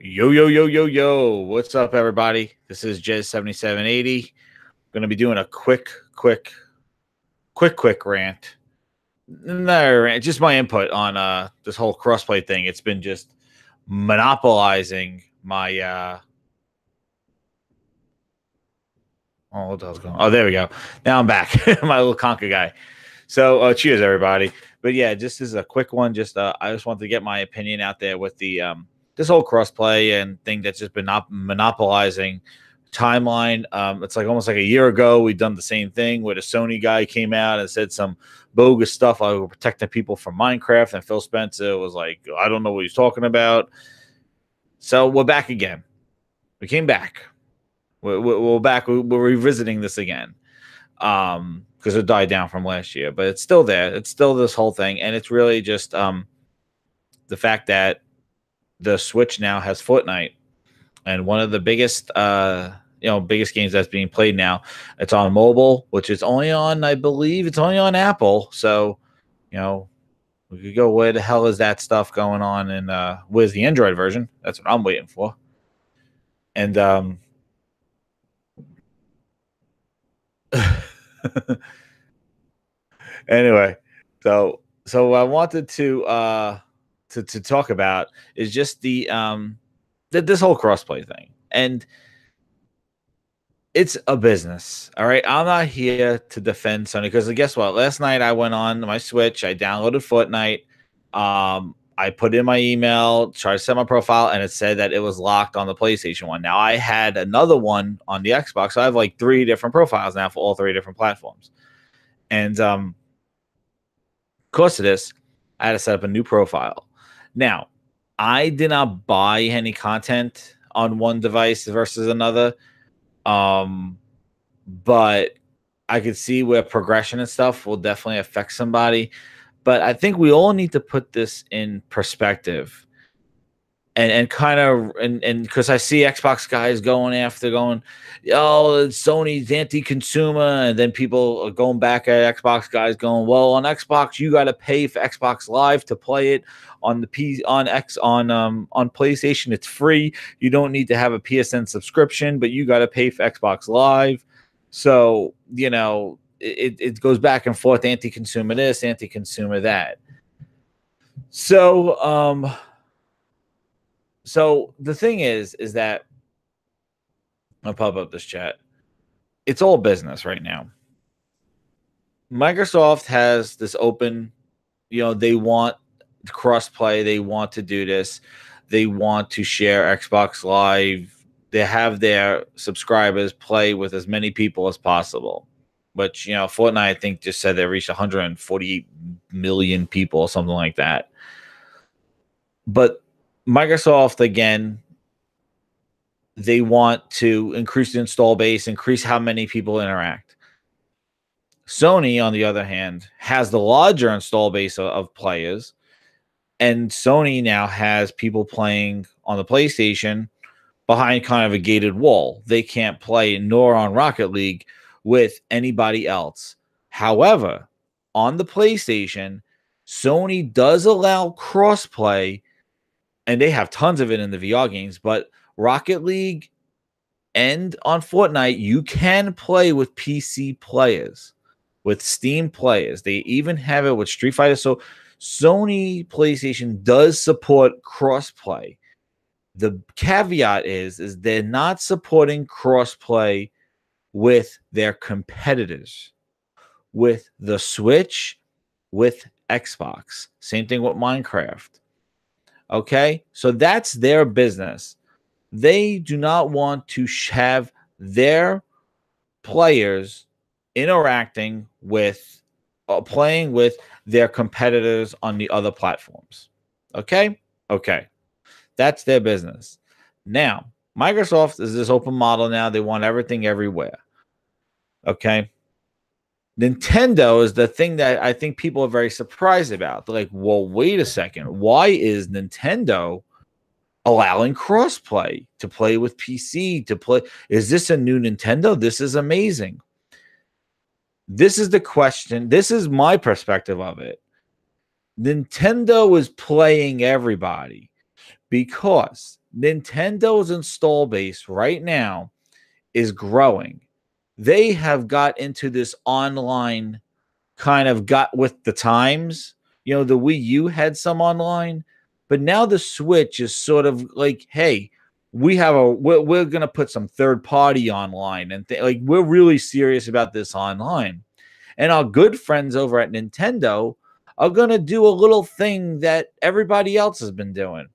Yo, yo, yo, yo, yo. What's up, everybody? This is Jez7780. Going to be doing a quick rant. No rant, just my input on this whole crossplay thing. It's been just monopolizing my oh, what the hell's going on? Oh, there we go. Now I'm back. My little conker guy. So cheers, everybody. But yeah, just as a quick one, just I just wanted to get my opinion out there with the this whole crossplay and thing that's just been monopolizing timeline. It's like almost like a year ago we done the same thing where the Sony guy came out and said some bogus stuff like we're protecting people from Minecraft, and Phil Spencer was like, I don't know what he's talking about. So we're back again. We came back. We're back. We're revisiting this again. Because it died down from last year, but it's still there. It's still this whole thing, and it's really just the fact that the Switch now has Fortnite, and one of the biggest biggest games that's being played now. It's on mobile, which is only on, I believe, it's only on Apple. So, we could go, where the hell is that stuff going on? And where's the Android version? That's what I'm waiting for. And anyway, so I wanted to talk about is just the this whole crossplay thing, and it's a business. All right, I'm not here to defend Sony because guess what? Last night I went on my Switch, I downloaded Fortnite, I put in my email, tried to set my profile, and it said that it was locked on the PlayStation one. Now I had another one on the Xbox, so I have like 3 different profiles now for all 3 different platforms, and because of this, I had to set up a new profile. Now, I did not buy any content on one device versus another, but I could see where progression and stuff will definitely affect somebody. But I think we all need to put this in perspective. And kind of, and because I see Xbox guys going, Sony's anti-consumer, and then people are going back at Xbox guys going, well, on Xbox you got to pay for Xbox Live to play it. On the on PlayStation it's free. You don't need to have a PSN subscription, but you got to pay for Xbox Live. So it goes back and forth, anti-consumer this, anti-consumer that. So the thing is that I'll pop up this chat. It's all business right now. Microsoft has this open, they want crossplay. They want to do this. They want to share Xbox Live. They have their subscribers play with as many people as possible. Which, Fortnite, I think, just said they reached 148 million people or something like that. But Microsoft, again, they want to increase the install base, increase how many people interact. Sony, on the other hand, has the larger install base of players, and Sony now has people playing on the PlayStation behind kind of a gated wall. They can't play nor on Rocket League with anybody else. However, on the PlayStation, Sony does allow crossplay, and they have tons of it in the VR games, but Rocket League and on Fortnite, you can play with PC players, with Steam players. They even have it with Street Fighter. So Sony PlayStation does support crossplay. The caveat is they're not supporting crossplay with their competitors, with the Switch, with Xbox. Same thing with Minecraft. Okay, so that's their business. They do not want to have their players interacting with, playing with their competitors on the other platforms. Okay, that's their business. Now, Microsoft is this open model now. They want everything everywhere. Okay. Nintendo is the thing that I think people are very surprised about. They're like, well, wait a second. Why is Nintendo allowing crossplay to play with PC, to play? Is this a new Nintendo? This is amazing. This is the question. This is my perspective of it. Nintendo is playing everybody because Nintendo's install base right now is growing. They have got into this online kind of got with the times. The Wii U had some online, but now the Switch is sort of like, hey, we're gonna put some third party online, and like we're really serious about this online. And our good friends over at Nintendo are gonna do a little thing that everybody else has been doing.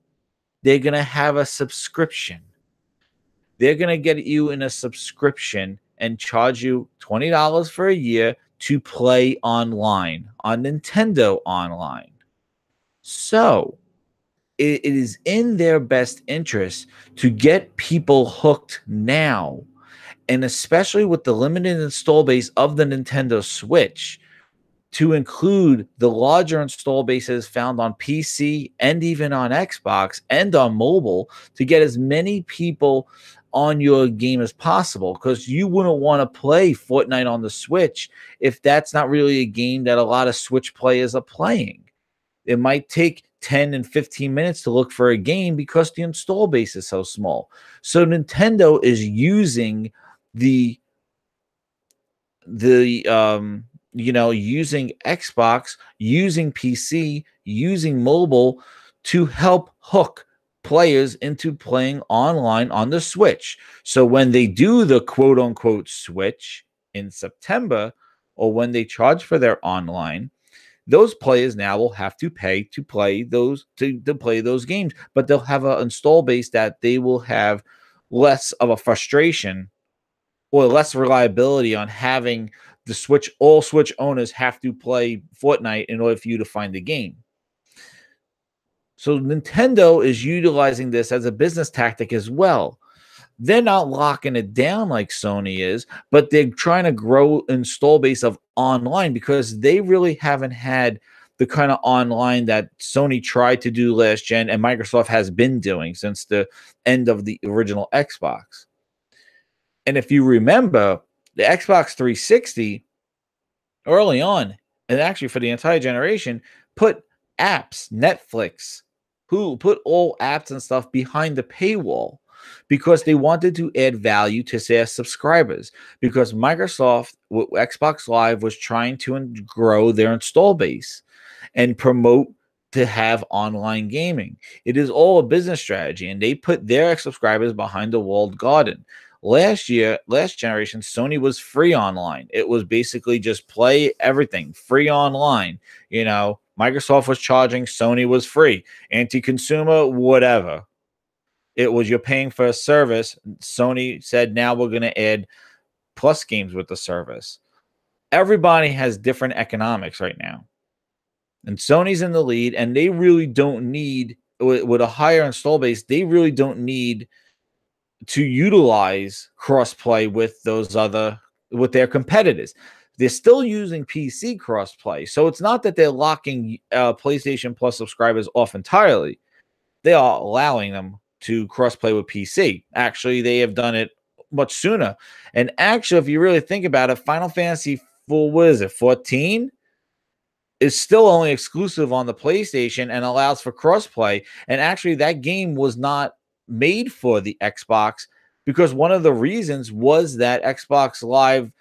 They're gonna have a subscription. They're gonna get you in a subscription and charge you $20 for a year to play online on Nintendo Online. So it is in their best interest to get people hooked now. And especially with the limited install base of the Nintendo Switch, to include the larger install bases found on PC and even on Xbox and on mobile, to get as many people on your game as possible, because you wouldn't want to play Fortnite on the Switch if that's not really a game that a lot of Switch players are playing. It might take 10 and 15 minutes to look for a game because the install base is so small. So Nintendo is using the using Xbox, using PC, using mobile to help hook players into playing online on the Switch. So when they do the quote unquote Switch in September, or when they charge for their online, those players now will have to pay to play those to play those games, but they'll have an install base that they will have less of a frustration or less reliability on having the Switch. All Switch owners have to play Fortnite in order for you to find the game. So Nintendo is utilizing this as a business tactic as well. They're not locking it down like Sony is, but they're trying to grow install base of online, because they really haven't had the kind of online that Sony tried to do last gen and Microsoft has been doing since the end of the original Xbox. And if you remember, the Xbox 360 early on, and actually for the entire generation, put apps, Netflix, who put all apps and stuff behind the paywall, because they wanted to add value to their subscribers, because Microsoft, Xbox Live, was trying to grow their install base and promote to have online gaming. It is all a business strategy, and they put their subscribers behind the walled garden. Last generation, Sony was free online. It was basically just play everything free online. Microsoft was charging, Sony was free. Anti-consumer, whatever. It was, you're paying for a service. Sony said, now we're going to add plus games with the service. Everybody has different economics right now. And Sony's in the lead, and they really don't need, with a higher install base, they really don't need to utilize crossplay with with their competitors. They're still using PC crossplay. So it's not that they're locking PlayStation Plus subscribers off entirely. They are allowing them to crossplay with PC. Actually, they have done it much sooner. And actually, if you really think about it, Final Fantasy 14 is still only exclusive on the PlayStation and allows for crossplay. And actually, that game was not made for the Xbox, because one of the reasons was that Xbox Live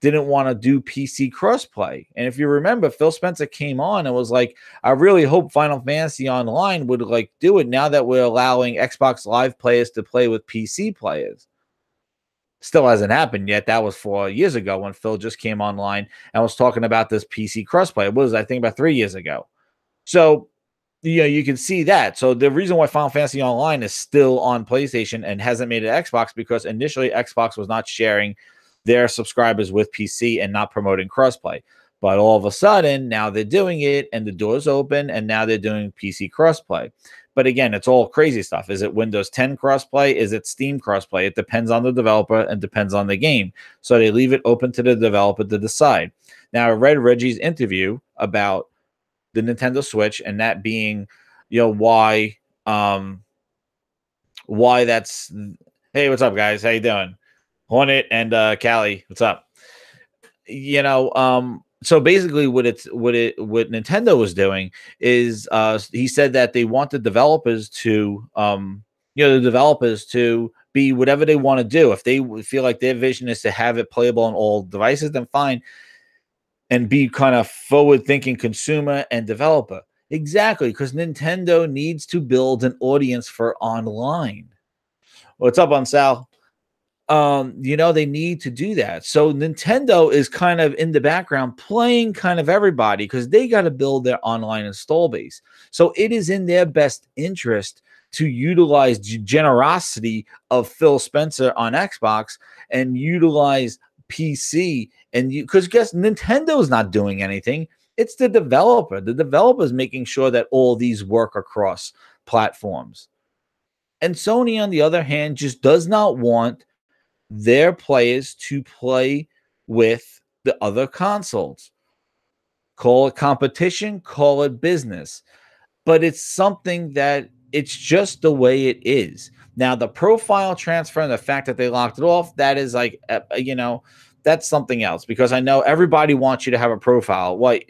didn't want to do PC crossplay. And if you remember, Phil Spencer came on and was like, I really hope Final Fantasy Online would do it now that we're allowing Xbox Live players to play with PC players. Still hasn't happened yet. That was 4 years ago when Phil just came online and was talking about this PC crossplay. It was, I think, about 3 years ago. So, you can see that. So the reason why Final Fantasy Online is still on PlayStation and hasn't made it Xbox, because initially Xbox was not sharing their subscribers with PC and not promoting crossplay. But all of a sudden, now they're doing it, and the door's open, and now they're doing PC crossplay. But again, it's all crazy stuff. Is it Windows 10 crossplay? Is it Steam crossplay? It depends on the developer and depends on the game. So they leave it open to the developer to decide. Now, I read Reggie's interview about the Nintendo Switch, and that being, why that's. Hey, what's up, guys? How you doing? Hornet and Callie, what's up? So basically what Nintendo was doing is he said that they want the developers to the developers to be whatever they want to do. If they feel like their vision is to have it playable on all devices, then fine, and be kind of forward thinking consumer and developer. Exactly, because Nintendo needs to build an audience for online. What's up on Sal? They need to do that. So Nintendo is kind of in the background playing kind of everybody because they got to build their online install base. So it is in their best interest to utilize generosity of Phil Spencer on Xbox and utilize PC. And you, because guess Nintendo's not doing anything. It's the developer. The developer's making sure that all these work across platforms. And Sony, on the other hand, just does not want their players to play with the other consoles. Call it competition, call it business, but it's something that it's just the way it is. Now, the profile transfer and the fact that they locked it off, that is like, that's something else because I know everybody wants you to have a profile. What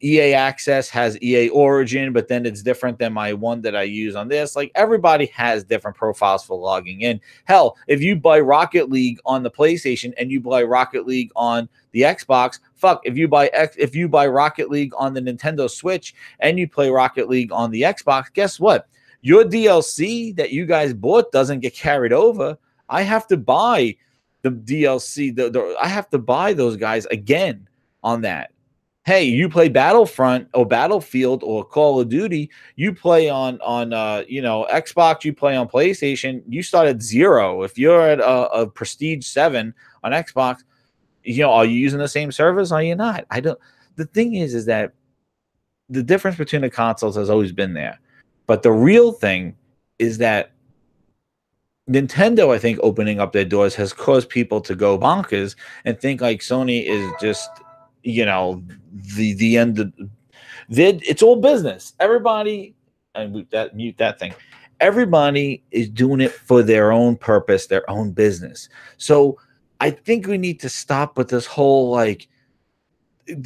EA Access has EA Origin, but then it's different than my one that I use on this. Like everybody has different profiles for logging in. Hell, if you buy Rocket League on the PlayStation and you buy Rocket League on the Xbox, fuck, if you buy Rocket League on the Nintendo Switch and you play Rocket League on the Xbox, guess what? Your DLC that you guys bought doesn't get carried over. I have to buy the DLC. I have to buy those guys again on that. Hey, you play Battlefront or Battlefield or Call of Duty, you play on Xbox, you play on PlayStation, you start at 0. If you're at a Prestige 7 on Xbox, are you using the same service? Are you not? I don't. The thing is that the difference between the consoles has always been there. But the real thing is that Nintendo, I think, opening up their doors has caused people to go bonkers and think like Sony is just, the end of it's all business. Everybody, and mute that thing. Everybody is doing it for their own purpose, their own business. So I think we need to stop with this whole like I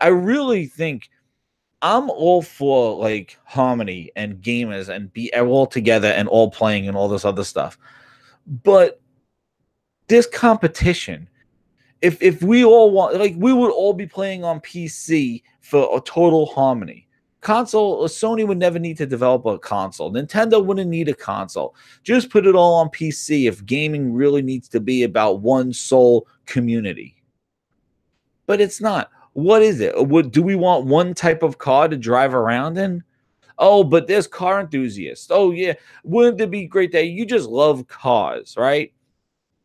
really think I'm all for like harmony and gamers and be all together and all playing and all this other stuff. But this competition, if we all want, like, we would all be playing on PC for a total harmony. Sony would never need to develop a console. Nintendo wouldn't need a console. Just put it all on PC if gaming really needs to be about one sole community. But it's not. What is it? Do we want one type of car to drive around in? Oh, but there's car enthusiasts. Oh, yeah. Wouldn't it be great that you just love cars, right?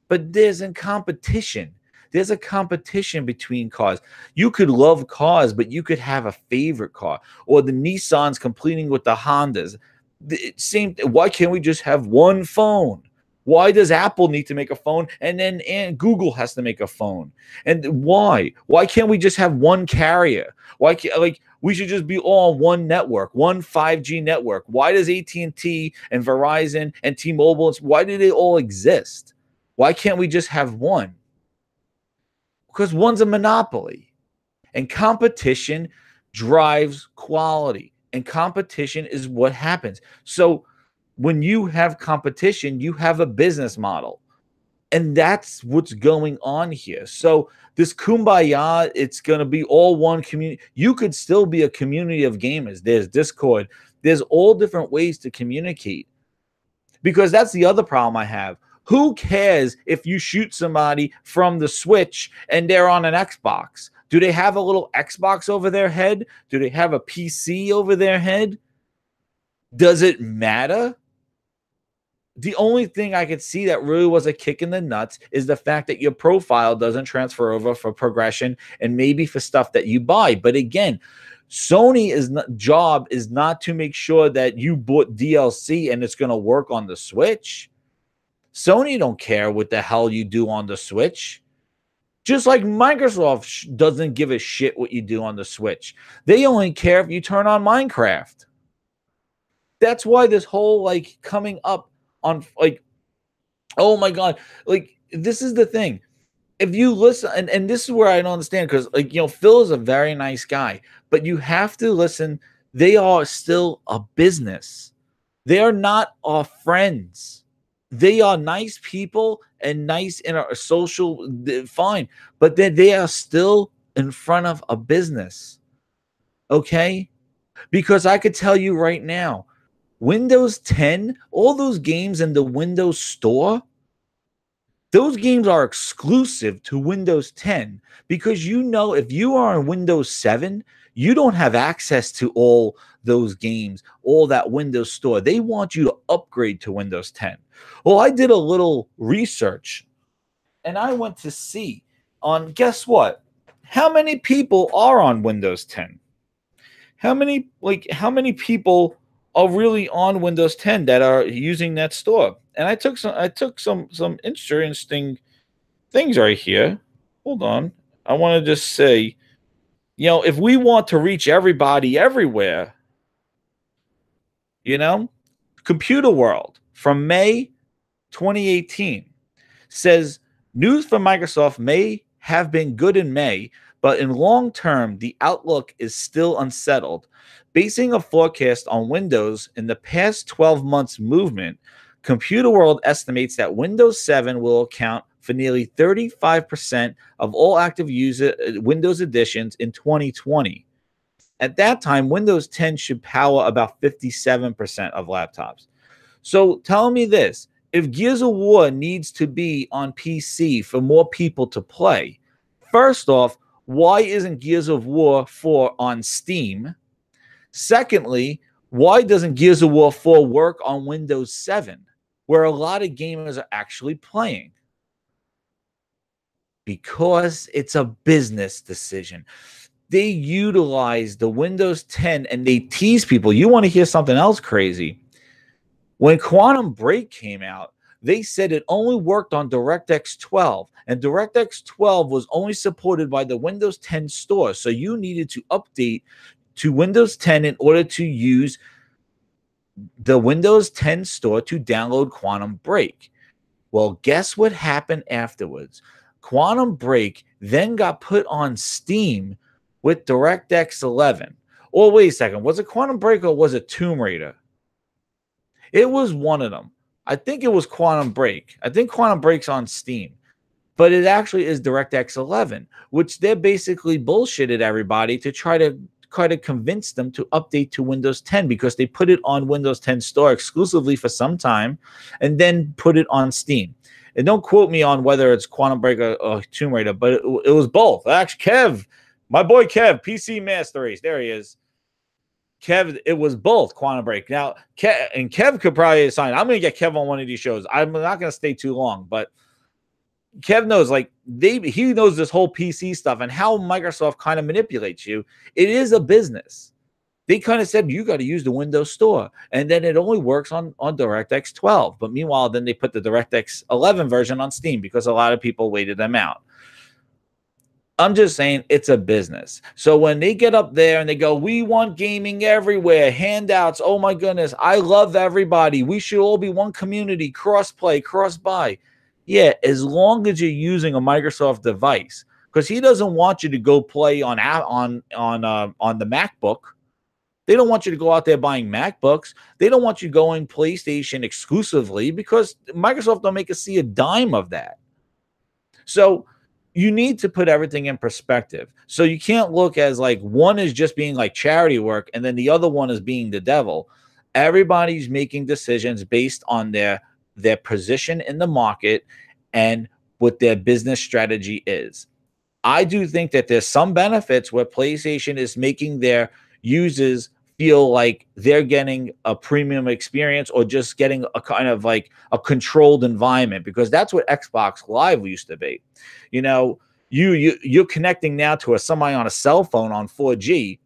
But there's a competition. There's a competition between cars. You could love cars, but you could have a favorite car. Or the Nissans competing with the Hondas. Why can't we just have one phone? Why does Apple need to make a phone and Google has to make a phone? And why? Why can't we just have one carrier? Why can't, we should just be all on one network, one 5G network? Why does AT&T and Verizon and T-Mobile, why do they all exist? Why can't we just have one? Because one's a monopoly. And competition drives quality. And competition is what happens. So when you have competition, you have a business model. And that's what's going on here. So this kumbaya, it's going to be all one community. You could still be a community of gamers. There's Discord. There's all different ways to communicate. Because that's the other problem I have. Who cares if you shoot somebody from the Switch and they're on an Xbox? Do they have a little Xbox over their head? Do they have a PC over their head? Does it matter? The only thing I could see that really was a kick in the nuts is the fact that your profile doesn't transfer over for progression and maybe for stuff that you buy. But again, Sony's job is not to make sure that you bought DLC and it's going to work on the Switch. Sony don't care what the hell you do on the Switch. Just like Microsoft doesn't give a shit what you do on the Switch. They only care if you turn on Minecraft. That's why this whole coming up on oh my god, this is the thing. if you listen, and this is where I don't understand, because like, Phil is a very nice guy, but you have to listen. They are still a business. They are not our friends. They are nice people and nice in our social, fine, but they are still in front of a business. Okay, because I could tell you right now, Windows 10, all those games in the Windows Store, those games are exclusive to Windows 10, because if you are on Windows 7, you don't have access to all those games, all that Windows Store. They want you to upgrade to Windows 10. Well, I did a little research and I went to see on, guess what? How many people are on Windows 10? How many people are really on Windows 10 that are using that store? And I took some interesting things right here. Hold on. I want to just say, if we want to reach everybody everywhere, you know, Computer World from May 2018 says news from Microsoft may have been good in May, but in long term, the outlook is still unsettled. Basing a forecast on Windows in the past 12 months movement, Computer World estimates that Windows 7 will account for nearly 35% of all active user Windows editions in 2020. At that time, Windows 10 should power about 57% of laptops. So tell me this: if Gears of War needs to be on PC for more people to play, first off, why isn't Gears of War 4 on Steam? Secondly, why doesn't Gears of War 4 work on Windows 7, where a lot of gamers are actually playing? Because it's a business decision. They utilize the Windows 10 and they tease people. You want to hear something else crazy? When Quantum Break came out, they said it only worked on DirectX 12, and DirectX 12 was only supported by the Windows 10 store. So you needed to update to Windows 10 in order to use the Windows 10 store to download Quantum Break. Well, guess what happened afterwards? Quantum Break then got put on Steam with DirectX 11. Or wait a second, was it Quantum Break or was it Tomb Raider? It was one of them. I think it was Quantum Break. I think Quantum Break's on Steam, but it actually is DirectX 11, which they're basically bullshitted everybody to try to convince them to update to Windows 10, because they put it on Windows 10 store exclusively for some time and then put it on Steam. And don't quote me on whether it's Quantum Break or Tomb Raider, but it was both. Actually, Kev, my boy Kev, PC Master Race, there he is. Kev, it was both Quantum Break. Now, Kev could probably assign. I'm going to get Kev on one of these shows. I'm not going to stay too long, but Kev knows, he knows this whole PC stuff and how Microsoft kind of manipulates you. It is a business. They kind of said you got to use the Windows Store, and then it only works on DirectX 12. But meanwhile, then they put the DirectX 11 version on Steam because a lot of people waited them out. I'm just saying it's a business. So when they get up there and they go, we want gaming everywhere, handouts, oh my goodness, I love everybody. We should all be one community, cross-play, cross-buy. Yeah, as long as you're using a Microsoft device, because he doesn't want you to go play on the MacBook. They don't want you to go out there buying MacBooks. They don't want you going PlayStation exclusively, because Microsoft don't make us see a dime of that. So you need to put everything in perspective. So you can't look as like one is just being like charity work and then the other one is being the devil. Everybody's making decisions based on their position in the market and what their business strategy is. I do think that there's some benefits where PlayStation is making their users feel like they're getting a premium experience or just getting a kind of like a controlled environment, because that's what Xbox Live used to be. You're connecting now to somebody on a cell phone on 4G.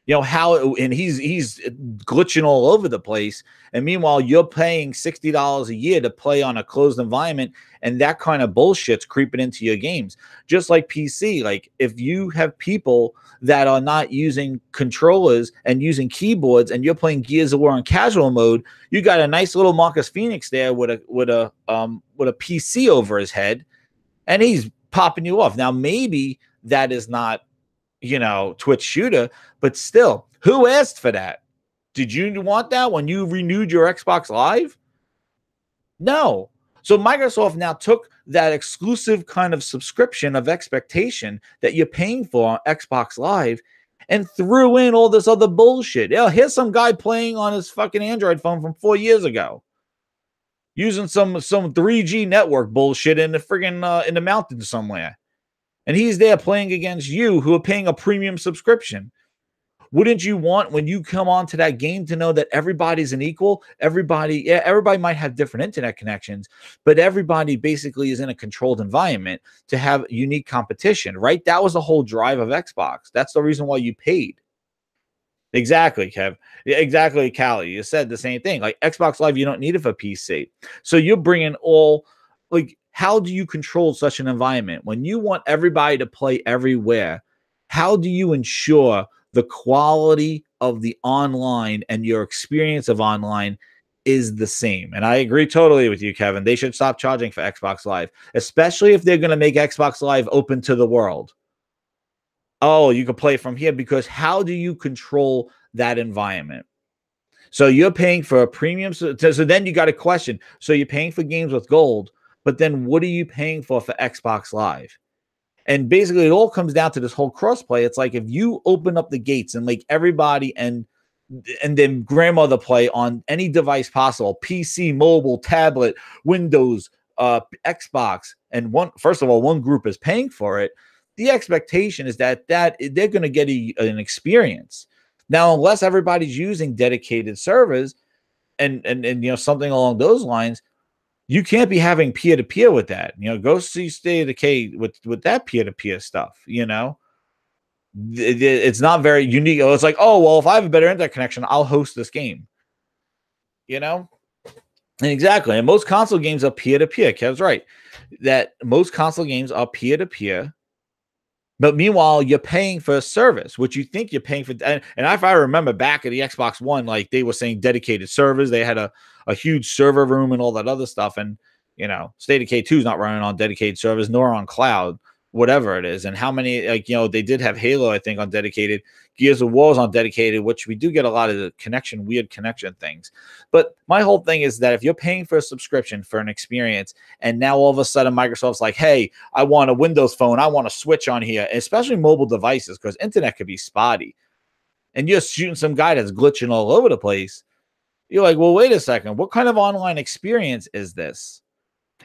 And he's glitching all over the place, and meanwhile you're paying $60 a year to play on a closed environment, and that kind of bullshit's creeping into your games. Just like PC, like if you have people that are not using controllers and using keyboards, and you're playing Gears of War in casual mode, you got a nice little Marcus Phoenix there with a PC over his head, and he's popping you off. Now, maybe that is not, Twitch shooter, but still, who asked for that? Did you want that when you renewed your Xbox Live? No. So Microsoft now took that exclusive kind of subscription of expectation that you're paying for on Xbox Live and threw in all this other bullshit. Here's some guy playing on his fucking Android phone from 4 years ago, using some 3G network bullshit in the friggin' in the mountains somewhere. And he's there playing against you who are paying a premium subscription. Wouldn't you want, when you come onto that game, to know that everybody's an equal? Everybody might have different internet connections, but everybody basically is in a controlled environment to have unique competition, right? That was the whole drive of Xbox. That's the reason why you paid. Exactly, Kev. Exactly, Callie. You said the same thing. Like Xbox Live, you don't need it for PC. So you're bringing all, like, how do you control such an environment when you want everybody to play everywhere? How do you ensure the quality of the online and your experience of online is the same? And I agree totally with you, Kevin. They should stop charging for Xbox Live, especially if they're going to make Xbox Live open to the world. Oh, you can play from here, because how do you control that environment? So you're paying for a premium. So then you got a question. So you're paying for games with gold, but then what are you paying for Xbox Live? And basically, it all comes down to this whole crossplay. It's like if you open up the gates and make everybody and then grandmother play on any device possible, PC, mobile, tablet, Windows, Xbox, and first of all, one group is paying for it. The expectation is that they're going to get an experience. Now, unless everybody's using dedicated servers and something along those lines, you can't be having peer-to-peer with that. Go see State of Decay with that peer-to-peer stuff. It's not very unique. It's like, oh, well, if I have a better internet connection, I'll host this game. And exactly. And most console games are peer-to-peer. Kev's right. That most console games are peer-to-peer. But meanwhile, you're paying for a service, which you think you're paying for. And if I remember back at the Xbox One, like they were saying dedicated servers, they had a huge server room and all that other stuff. And, State of K2 is not running on dedicated servers, nor on cloud, whatever it is. And how many, they did have Halo, I think, on dedicated. Gears of War is on dedicated, which we do get a lot of the weird connection things. But my whole thing is that if you're paying for a subscription for an experience, and now all of a sudden Microsoft's like, hey, I want a Windows phone, I want a Switch on here, especially mobile devices, because internet could be spotty, and you're shooting some guy that's glitching all over the place, you're like, well, wait a second, what kind of online experience is this?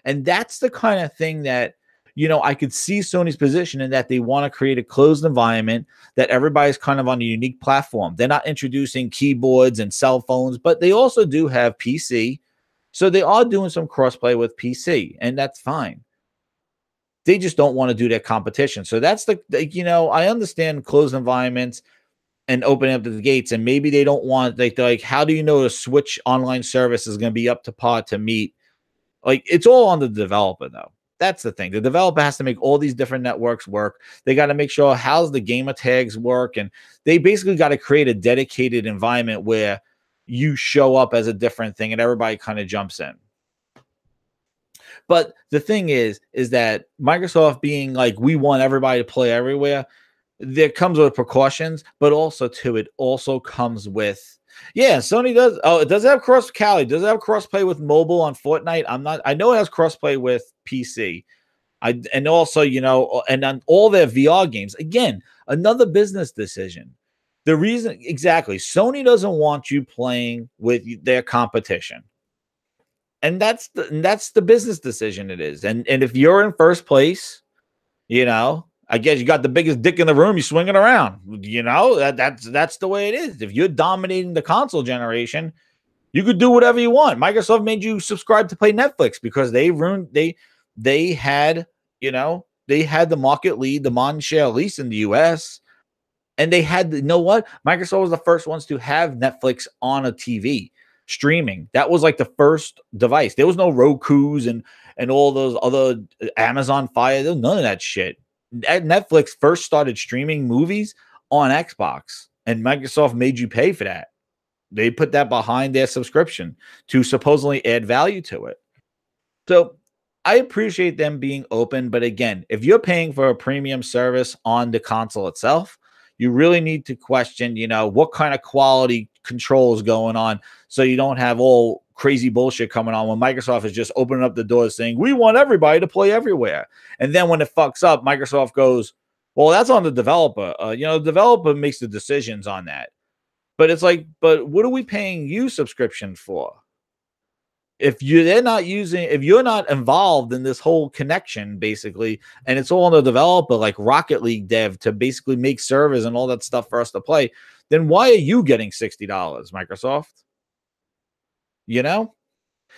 And that's the kind of thing that, I could see Sony's position in, that they want to create a closed environment, that everybody's kind of on a unique platform. They're not introducing keyboards and cell phones, but they also do have PC. So they are doing some crossplay with PC, and that's fine. They just don't want to do that competition. So that's I understand closed environments and opening up the gates, and maybe they don't want, like, how do you know a Switch online service is going to be up to par to meet? Like, it's all on the developer, though. That's the thing. The developer has to make all these different networks work. They got to make sure how's the gamer tags work. And they basically got to create a dedicated environment where you show up as a different thing and everybody kind of jumps in. But the thing is that Microsoft being like, we want everybody to play everywhere, there comes with precautions, but also it also comes with, Sony does. Oh, it does have does it have crossplay with mobile on Fortnite? I know it has crossplay with PC. And also, and on all their VR games, again, another business decision. The reason, exactly, Sony doesn't want you playing with their competition. And that's the business decision it is. And if you're in first place, I guess you got the biggest dick in the room, you swing it around. That's the way it is. If you're dominating the console generation, you could do whatever you want. Microsoft made you subscribe to play Netflix because they had the market lead, the mind share, at least in the US. And they had, what? Microsoft was the first ones to have Netflix on a TV streaming. That was like the first device. There was no Roku's and all those other Amazon Fire. There was none of that shit. Netflix first started streaming movies on Xbox, and Microsoft made you pay for that. They put that behind their subscription to supposedly add value to it. So I appreciate them being open, but again, if you're paying for a premium service on the console itself, you really need to question, what kind of quality control is going on, so you don't have all crazy bullshit coming on when Microsoft is just opening up the doors saying we want everybody to play everywhere, and then when it fucks up, Microsoft goes, "Well, that's on the developer." The developer makes the decisions on that, but it's like, but what are we paying you subscription for? If you're not involved in this whole connection, basically, and it's all on the developer, like Rocket League dev, to basically make servers and all that stuff for us to play, then why are you getting $60, Microsoft? You know?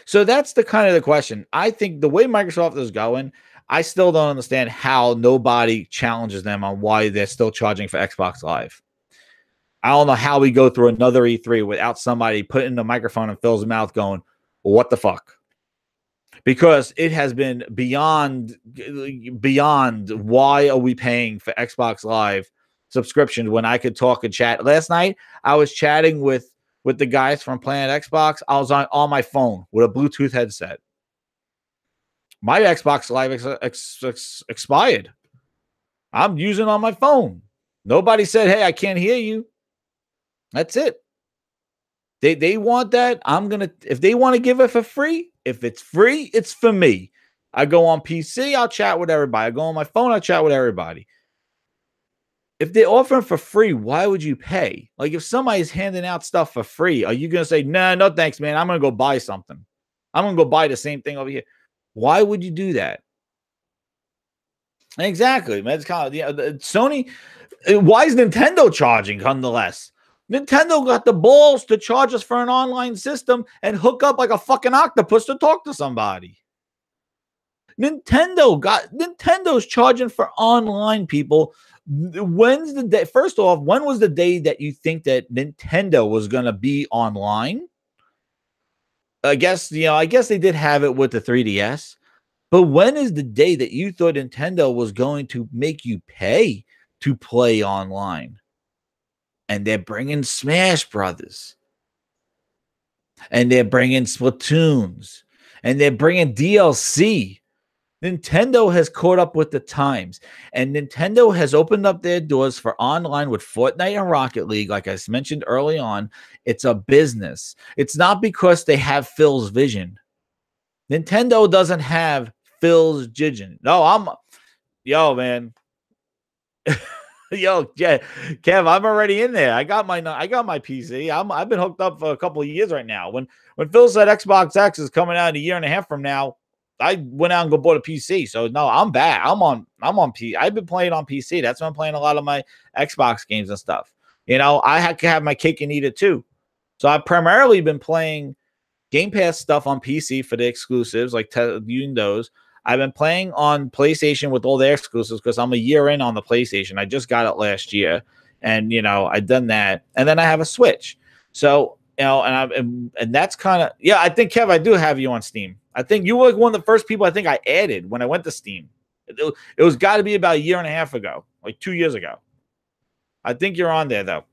So that's the kind of the question. I think the way Microsoft is going, I still don't understand how nobody challenges them on why they're still charging for Xbox Live. I don't know how we go through another E3 without somebody putting the microphone in Phil's mouth going, what the fuck? Because it has been beyond why are we paying for Xbox Live subscription when I could talk and chat. Last night I was chatting with the guys from Planet Xbox. I was on my phone with a Bluetooth headset. My Xbox Live expired. I'm using on my phone. Nobody said, "Hey, I can't hear you." That's it. They want that. If they want to give it for free, if it's free, it's for me. I go on PC, I'll chat with everybody. I go on my phone, I'll chat with everybody. If they're offering for free, why would you pay? Like, if somebody's handing out stuff for free, are you going to say, "Nah, no thanks, man. I'm going to go buy something. I'm going to go buy the same thing over here"? Why would you do that? Exactly, man. It's kind of, Sony. Why is Nintendo charging nonetheless? Nintendo got the balls to charge us for an online system and hook up like a fucking octopus to talk to somebody. Nintendo's charging for online, people. When's the day? First off, when was the day that you think that Nintendo was going to be online? I guess they did have it with the 3DS, but when is the day that you thought Nintendo was going to make you pay to play online? And they're bringing Smash Brothers, and they're bringing Splatoons, and they're bringing DLC. Nintendo has caught up with the times, and Nintendo has opened up their doors for online with Fortnite and Rocket League. Like I mentioned early on, it's a business. It's not because they have Phil's vision. Nintendo doesn't have Phil's vision. No, man. Yo, yeah, Kev, I'm already in there. I got my PC. I've been hooked up for a couple of years right now. When Phil said Xbox X is coming out in a year and a half from now, I went out and bought a PC. So no, I'm back. I'm on PC. I've been playing on PC. That's when I'm playing a lot of my Xbox games and stuff. I had to have my cake and eat it too. So I've primarily been playing Game Pass stuff on PC for the exclusives, like using those. I've been playing on PlayStation with all their exclusives because I'm a year in on the PlayStation. I just got it last year, and I've done that, and then I have a Switch. So and that's kind of, yeah. I think, Kev, I do have you on Steam. I think you were like one of the first people I think I added when I went to Steam. It was got to be about a year and a half ago, like 2 years ago. I think you're on there though.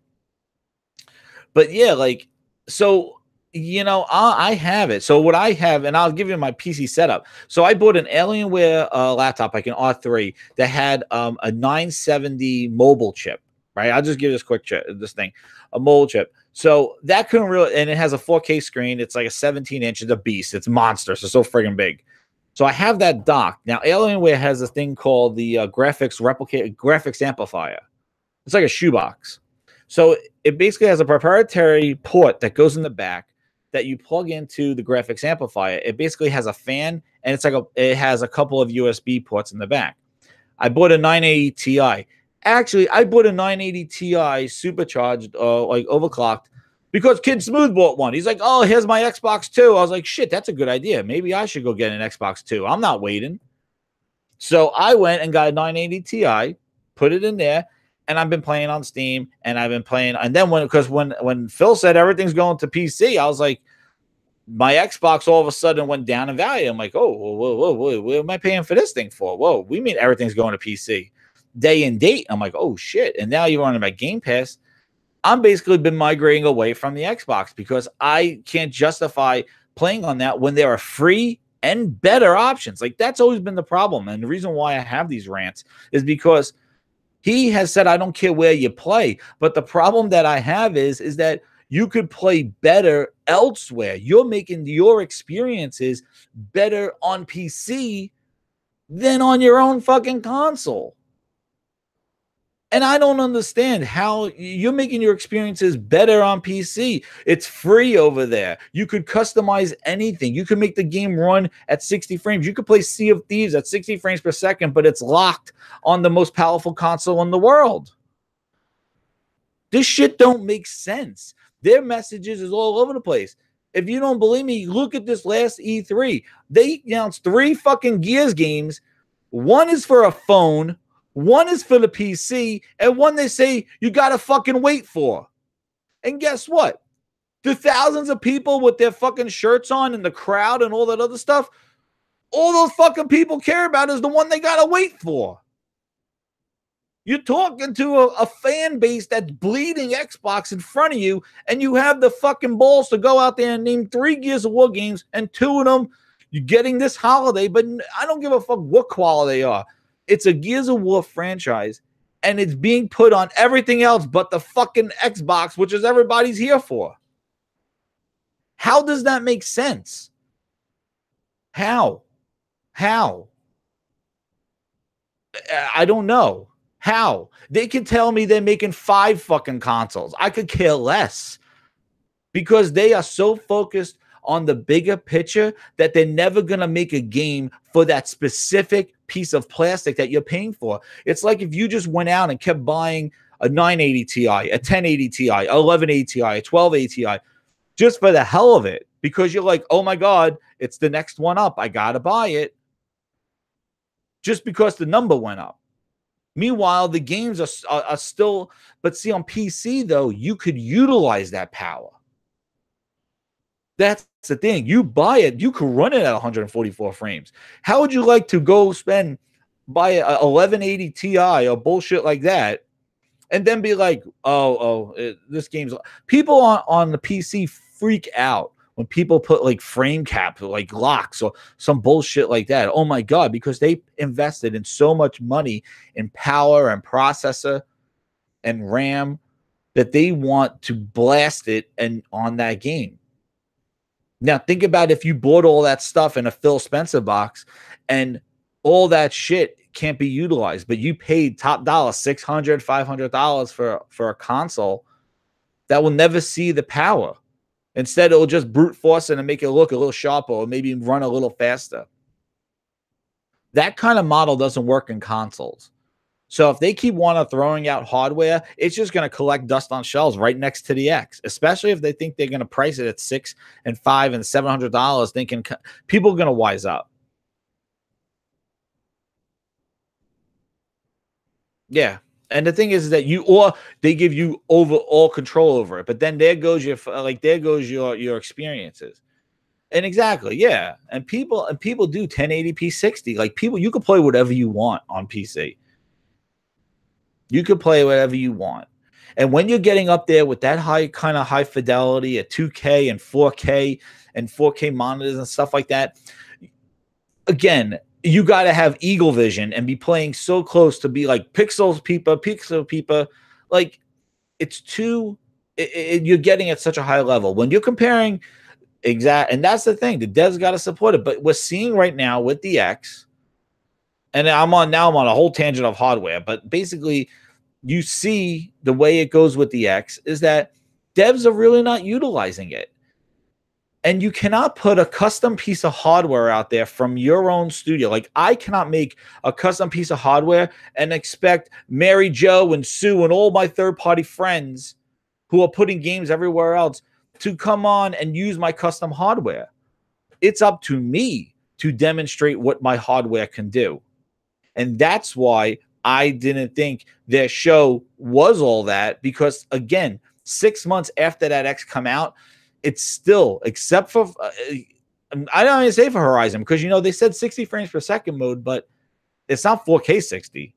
But yeah, like, so. I have it. So what I have, and I'll give you my PC setup. So I bought an Alienware laptop, like an R3, that had a 970 mobile chip, right? I'll just give this quick chip, a mobile chip. So that couldn't really, and it has a 4K screen. It's like a 17-inch. It's a beast. It's monstrous. It's so friggin' big. So I have that docked. Now, Alienware has a thing called the graphics amplifier. It's like a shoebox. So it basically has a proprietary port that goes in the back that you plug into the graphics amplifier. It basically has a fan, and it has a couple of USB ports in the back. I bought a 980 Ti. Actually, I bought a 980 Ti supercharged, like overclocked, because Kid Smooth bought one. He's like, "Oh, here's my Xbox 2." I was like, "Shit, that's a good idea. Maybe I should go get an Xbox 2. I'm not waiting." So I went and got a 980 Ti, put it in there, and I've been playing on Steam, and I've been playing. And then when Phil said everything's going to PC, I was like, my Xbox all of a sudden went down in value. I'm like, oh, whoa, what am I paying for this thing for? Whoa, we mean everything's going to PC. Day and date. I'm like, oh shit. And now you're on my Game Pass. I'm basically been migrating away from the Xbox because I can't justify playing on that when there are free and better options. Like, that's always been the problem. And the reason why I have these rants is because he has said, I don't care where you play. But the problem that I have is that you could play better elsewhere. You're making your experiences better on PC than on your own fucking console. And I don't understand how you're making your experiences better on PC. It's free over there. You could customize anything. You could make the game run at 60 frames. You could play Sea of Thieves at 60 frames per second, but it's locked on the most powerful console in the world. This shit don't make sense. Their messages is all over the place. If you don't believe me, look at this last E3. They announced 3 fucking Gears games. One is for a phone, one is for the PC, and one they say you gotta fucking wait for. And guess what? The thousands of people with their fucking shirts on in the crowd and all that other stuff, all those fucking people care about is the one they gotta wait for. You're talking to a fan base that's bleeding Xbox in front of you, and you have the fucking balls to go out there and name 3 Gears of War games, and 2 of them you're getting this holiday, but I don't give a fuck what quality they are. It's a Gears of War franchise, and it's being put on everything else but the fucking Xbox, which is everybody's here for. How does that make sense? How? I don't know. How? They can tell me they're making 5 fucking consoles. I could care less, because they are so focused on the bigger picture that they're never going to make a game for that specific piece of plastic that you're paying for. It's like if you just went out and kept buying a 980 Ti, a 1080 Ti, a 1180 Ti, a 1280 Ti, just for the hell of it, because you're like, oh my God, it's the next one up. I got to buy it just because the number went up. Meanwhile, the games are still, but see, on PC, though, you could utilize that power. That's the thing. You buy it, you could run it at 144 frames. How would you like to go buy a 1180 Ti or bullshit like that, and then be like, this game's... People on the PC freak out when people put like frame cap, like locks or some bullshit like that. Oh my God, because they invested in so much money in power and processor and RAM that they want to blast it and on that game. Now, think about if you bought all that stuff in a Phil Spencer box and all that shit can't be utilized, but you paid top dollar $600, $500 for a console that will never see the power. Instead, it will just brute force it and make it look a little sharper or maybe run a little faster. That kind of model doesn't work in consoles. So if they keep throwing out hardware, it's just going to collect dust on shelves right next to the X, especially if they think they're going to price it at $600 and $500 and $700, thinking people are going to wise up. Yeah. And the thing is that they give you all control over it, but then there goes your experiences. And exactly, yeah. And people do 1080p 60. Like, people, you can play whatever you want on PC. You could play whatever you want. And when you're getting up there with that high fidelity at 2K and 4K monitors and stuff like that, again, you got to have eagle vision and be playing so close to be like pixel peepa. Like, it's you're getting at such a high level when you're comparing and that's the thing. The devs got to support it. But we're seeing right now with the X, and I'm on a whole tangent of hardware, but basically you see the way it goes with the X is that devs are really not utilizing it. And you cannot put a custom piece of hardware out there from your own studio. Like, I cannot make a custom piece of hardware and expect Mary Jo and Sue and all my third-party friends who are putting games everywhere else to come on and use my custom hardware. It's up to me to demonstrate what my hardware can do. And that's why I didn't think their show was all that, because, again, 6 months after that X come out, it's still, except for, I don't even say for Horizon, because, they said 60 frames per second mode, but it's not 4K 60.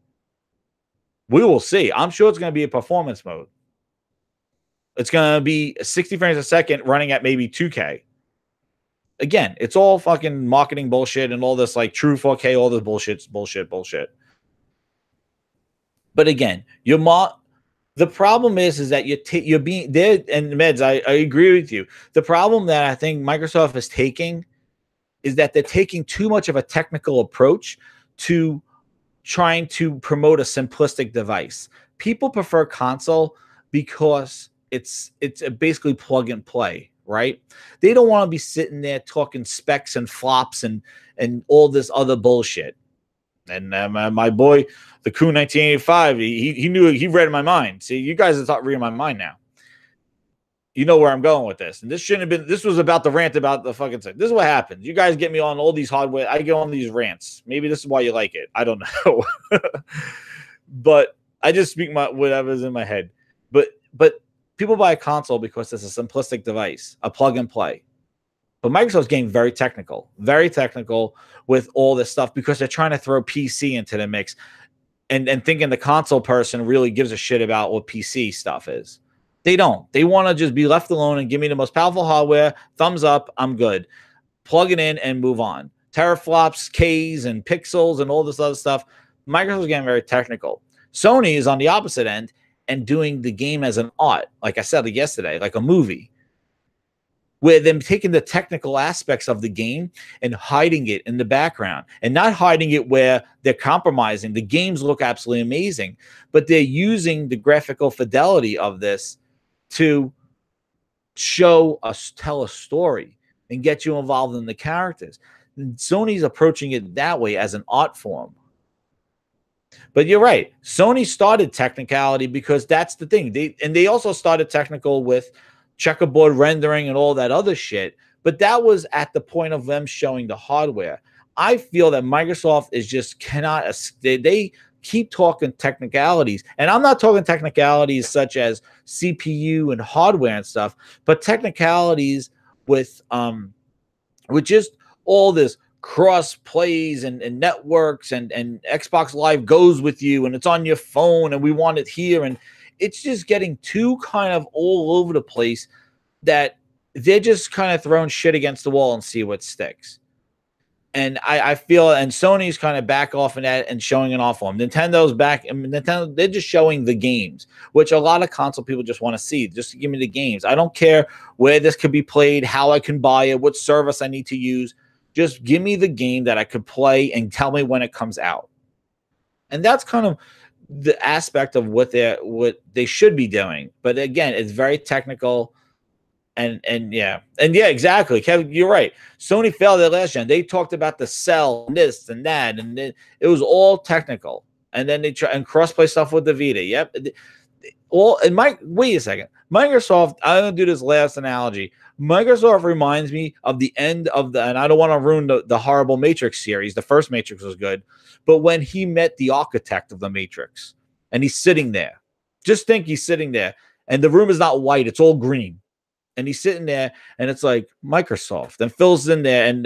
We will see. I'm sure it's going to be a performance mode. It's going to be 60 frames a second running at maybe 2K. Again, it's all fucking marketing bullshit and all this like true 4K, all this bullshit. But again, the problem is that you're being there. And Meds, I agree with you. The problem that I think Microsoft is taking is that they're taking too much of a technical approach to trying to promote a simplistic device. People prefer console because it's basically plug and play, right? They don't want to be sitting there talking specs and flops and all this other bullshit. And my boy, the Coon 1985, he knew, he read my mind. See, you guys are reading my mind now. You know where I'm going with this. And this shouldn't have been, this was about the rant about the fucking thing. This is what happens. You guys get me on all these hardware. I get on these rants. Maybe this is why you like it. I don't know. But I just speak my whatever's in my head. But people buy a console because it's a simplistic device, a plug and play. But Microsoft's getting very technical with all this stuff because they're trying to throw PC into the mix and thinking the console person really gives a shit about what PC stuff is. They don't. They want to just be left alone and give me the most powerful hardware. Thumbs up. I'm good. Plug it in and move on. Teraflops, Ks, and pixels and all this other stuff. Microsoft's getting very technical. Sony is on the opposite end and doing the game as an art, like I said yesterday, like a movie, where they're taking the technical aspects of the game and hiding it in the background, and not hiding it where they're compromising. The games look absolutely amazing, but they're using the graphical fidelity of this to tell a story and get you involved in the characters. And Sony's approaching it that way as an art form. But you're right. Sony started technicality because that's the thing. They also started technical with checkerboard rendering and all that other shit. But that was at the point of them showing the hardware. I feel that Microsoft is just cannot. They keep talking technicalities, and I'm not talking technicalities such as CPU and hardware and stuff, but technicalities with just all this cross plays and networks and Xbox Live goes with you and it's on your phone and we want it here, and it's just getting too kind of all over the place that they're just kind of throwing shit against the wall and see what sticks. And I feel, and Sony's kind of back off in that and showing it off on them. Nintendo's back, and Nintendo, they're just showing the games, which a lot of console people just want to see. Just give me the games. I don't care where this could be played, how I can buy it, what service I need to use. Just give me the game that I could play and tell me when it comes out. And that's kind of the aspect of what they should be doing. But again, it's very technical. And yeah, exactly, Kevin, you're right. Sony failed at last gen. They talked about the cell, and this and that, and it was all technical. And then they try and crossplay stuff with the Vita. Yep. Wait a second. Microsoft, I'm gonna do this last analogy. Microsoft reminds me of the end of and I don't want to ruin the horrible Matrix series. The first Matrix was good, but when he met the architect of the Matrix, and he's sitting there, just think he's sitting there, and the room is not white, it's all green. And he's sitting there, and it's like Microsoft. And Phil's in there, and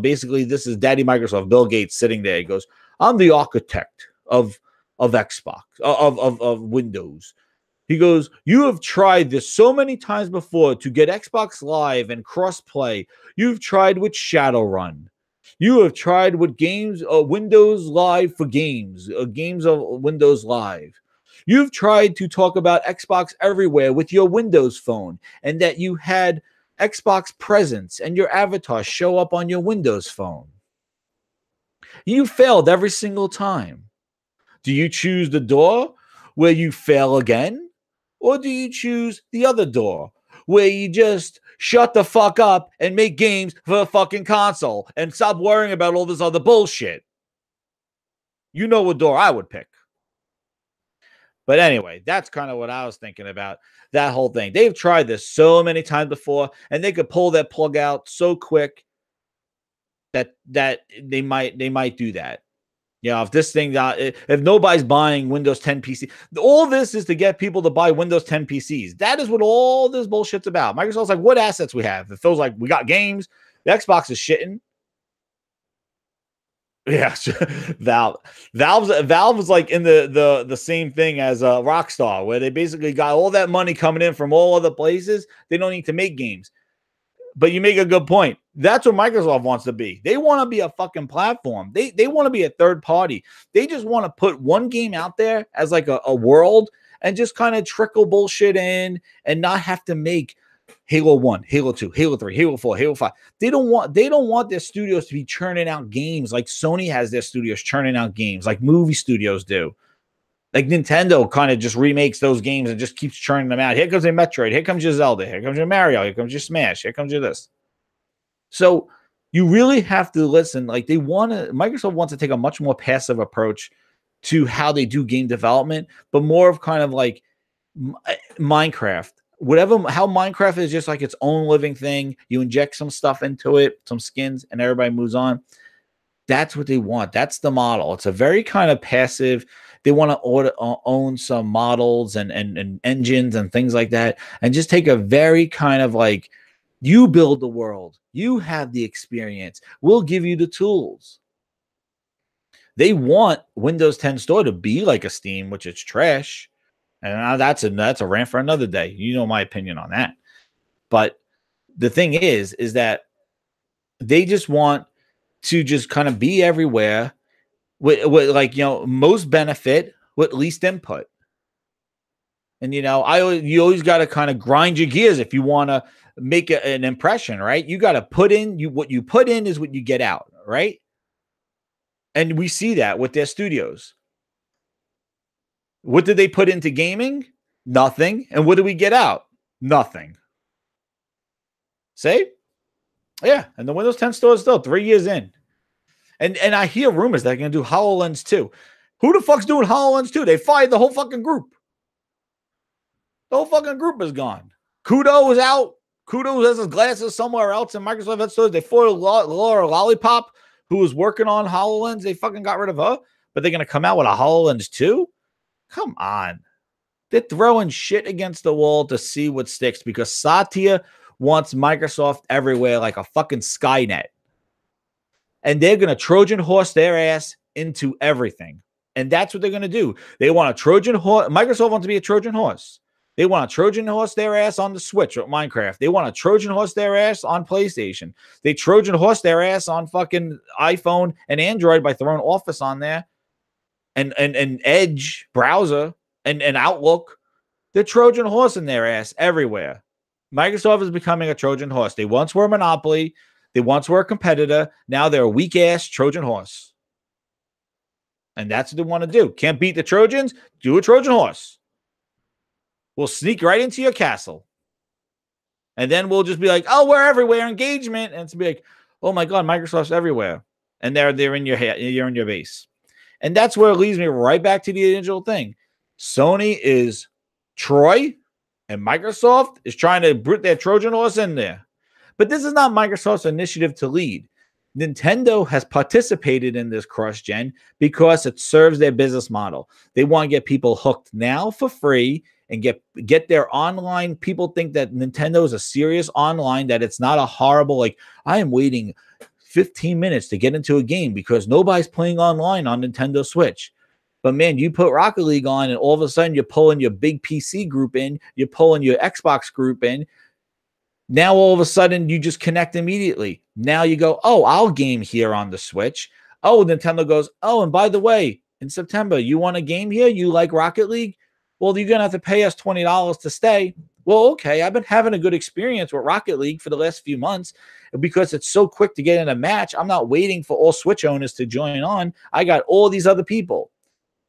basically this is Daddy Microsoft, Bill Gates, sitting there. He goes, "I'm the architect of Xbox, of Windows." He goes, "You have tried this so many times before to get Xbox Live and crossplay. You've tried with Shadowrun. You have tried with games, Windows Live for games, games of Windows Live. You've tried to talk about Xbox everywhere with your Windows phone, and that you had Xbox presence and your avatar show up on your Windows phone. You failed every single time. Do you choose the door where you fail again? Or do you choose the other door where you just shut the fuck up and make games for the fucking console and stop worrying about all this other bullshit?" You know what door I would pick. But anyway, that's kind of what I was thinking about that whole thing. They've tried this so many times before, and they could pull that plug out so quick that they might do that. If this thing, if nobody's buying Windows 10 PC, all this is to get people to buy Windows 10 PCs. That is what all this bullshit's about. Microsoft's like, what assets we have? It feels like we got games. The Xbox is shitting. Yeah, Valve was like in the same thing as Rockstar, where they basically got all that money coming in from all other places. They don't need to make games. But you make a good point. That's what Microsoft wants to be. They want to be a fucking platform. They want to be a third party. They just want to put one game out there as like a world and just kind of trickle bullshit in and not have to make Halo 1, Halo 2, Halo 3, Halo 4, Halo 5. They don't want their studios to be churning out games like Sony has their studios churning out games, like movie studios do. Like Nintendo kind of just remakes those games and just keeps churning them out. Here comes a Metroid. Here comes your Zelda. Here comes your Mario. Here comes your Smash. Here comes your this. So you really have to listen. Like Microsoft wants to take a much more passive approach to how they do game development, but more of kind of like Minecraft. How Minecraft is just like its own living thing. You inject some stuff into it, some skins, and everybody moves on. That's what they want. That's the model. It's a very kind of passive. They want to own some models and engines and things like that, and just take a very kind of like, you build the world. You have the experience. We'll give you the tools. They want Windows 10 Store to be like a Steam, which is trash. And that's a rant for another day. You know my opinion on that. But the thing is that they just want to just kind of be everywhere with like, most benefit with least input. And, you always got to kind of grind your gears if you want to make an impression, right? You got to put in, what you put in is what you get out, right? And we see that with their studios. What did they put into gaming? Nothing. And what do we get out? Nothing. See? Yeah. And the Windows 10 Store is still 3 years in. And I hear rumors that they're going to do HoloLens 2. Who the fuck's doing HoloLens 2? They fired the whole fucking group. The whole fucking group is gone. Kudo is out. Kudo has his glasses somewhere else in Microsoft headstores. They fired Laura Lollipop, who was working on HoloLens. They fucking got rid of her. But they're going to come out with a HoloLens 2? Come on. They're throwing shit against the wall to see what sticks because Satya wants Microsoft everywhere like a fucking Skynet. And they're going to Trojan horse their ass into everything. And that's what they're going to do. They want a Trojan horse. Microsoft wants to be a Trojan horse. They want a Trojan horse their ass on the Switch with Minecraft. They want a Trojan horse their ass on PlayStation. They Trojan horse their ass on fucking iPhone and Android by throwing Office on there. And Edge browser and Outlook. They're Trojan horse in their ass everywhere. Microsoft is becoming a Trojan horse. They once were a monopoly. They once were a competitor. Now they're a weak-ass Trojan horse. And that's what they want to do. Can't beat the Trojans? Do a Trojan horse. We'll sneak right into your castle. And then we'll just be like, oh, we're everywhere, engagement. And it's be like, oh my God, Microsoft's everywhere. And they're in your head, you're in your base. And that's where it leads me right back to the original thing. Sony is Troy, and Microsoft is trying to put their Trojan horse in there. But this is not Microsoft's initiative to lead. Nintendo has participated in this cross-gen because it serves their business model. They want to get people hooked now for free and get their online. People think that Nintendo is a serious online, that it's not a horrible, like, I am waiting 15 minutes to get into a game because nobody's playing online on Nintendo Switch. But man, you put Rocket League on and all of a sudden you're pulling your big PC group in, you're pulling your Xbox group in. Now all of a sudden you just connect immediately. Now you go, oh, I'll game here on the Switch. Oh, Nintendo goes, oh, and by the way, in September, you want a game here? You like Rocket League? Well, you're going to have to pay us $20 to stay. Well, okay, I've been having a good experience with Rocket League for the last few months because it's so quick to get in a match. I'm not waiting for all Switch owners to join on. I got all these other people.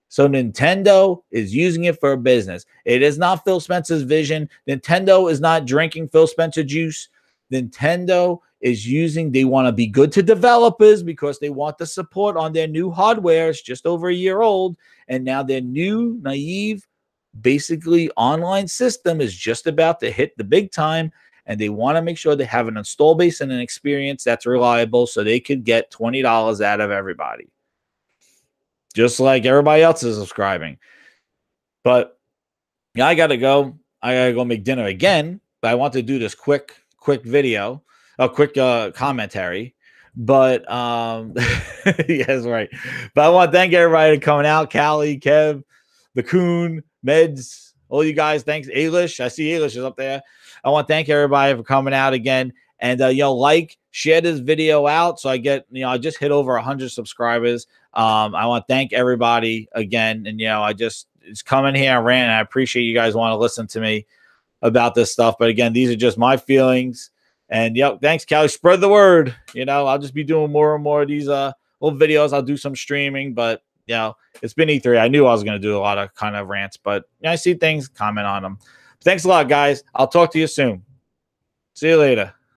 So Nintendo is using it for a business. It is not Phil Spencer's vision. Nintendo is not drinking Phil Spencer juice. Nintendo is they want to be good to developers because they want the support on their new hardware. It's just over a year old. And now their new, naive, basically online system is just about to hit the big time. And they want to make sure they have an install base and an experience that's reliable so they could get $20 out of everybody. Just like everybody else is subscribing. But yeah, I got to go. I got to go make dinner again. But I want to do this quick video, a quick commentary. But yes, right. But I want to thank everybody for coming out. Callie, Kev, the Coon, Meds, all you guys. Thanks. Ailish. I see Ailish is up there. I want to thank everybody for coming out again. And like, share this video out so I get, I just hit over 100 subscribers. I want to thank everybody again, and it's coming here and rant. And I appreciate you guys want to listen to me about this stuff. But again, these are just my feelings. And thanks, Callie. Spread the word. I'll just be doing more and more of these little videos. I'll do some streaming, but it's been E3. I knew I was going to do a lot of kind of rants, but I see things, comment on them. Thanks a lot, guys. I'll talk to you soon. See you later.